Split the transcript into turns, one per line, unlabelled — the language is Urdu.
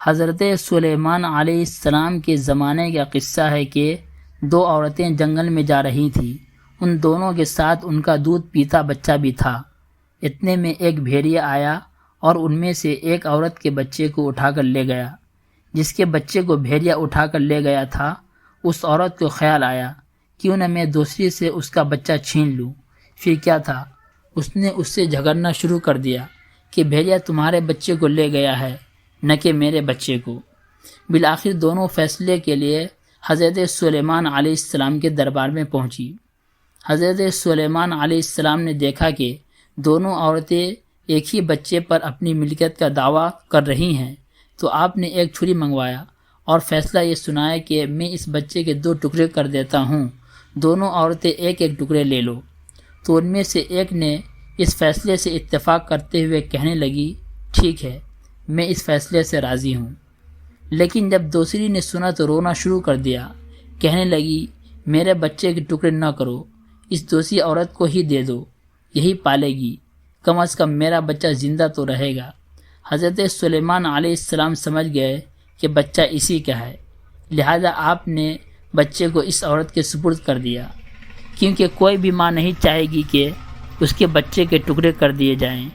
حضرت سلیمان علیہ السلام کے زمانے کا قصہ ہے کہ دو عورتیں جنگل میں جا رہی تھیں۔ ان دونوں کے ساتھ ان کا دودھ پیتا بچہ بھی تھا۔ اتنے میں ایک بھیڑیا آیا اور ان میں سے ایک عورت کے بچے کو اٹھا کر لے گیا۔ جس کے بچے کو بھیڑیا اٹھا کر لے گیا تھا، اس عورت کو خیال آیا کیوں نہ میں دوسری سے اس کا بچہ چھین لوں۔ پھر کیا تھا، اس نے اس سے جھگڑنا شروع کر دیا کہ بھیڑیا تمہارے بچے کو لے گیا ہے نہ کہ میرے بچے کو۔ بالآخر دونوں فیصلے کے لیے حضرت سلیمان علیہ السلام کے دربار میں پہنچی۔ حضرت سلیمان علیہ السلام نے دیکھا کہ دونوں عورتیں ایک ہی بچے پر اپنی ملکیت کا دعویٰ کر رہی ہیں، تو آپ نے ایک چھری منگوایا اور فیصلہ یہ سنایا کہ میں اس بچے کے 2 ٹکڑے کر دیتا ہوں، دونوں عورتیں ایک ایک ٹکڑے لے لو۔ تو ان میں سے ایک نے اس فیصلے سے اتفاق کرتے ہوئے کہنے لگی، ٹھیک ہے، میں اس فیصلے سے راضی ہوں۔ لیکن جب دوسری نے سنا تو رونا شروع کر دیا، کہنے لگی، میرے بچے کے ٹکڑے نہ کرو، اس دوسری عورت کو ہی دے دو، یہی پالے گی، کم از کم میرا بچہ زندہ تو رہے گا۔ حضرت سلیمان علیہ السلام سمجھ گئے کہ بچہ اسی کا ہے، لہذا آپ نے بچے کو اس عورت کے سپرد کر دیا، کیونکہ کوئی بھی ماں نہیں چاہے گی کہ اس کے بچے کے ٹکڑے کر دیے جائیں۔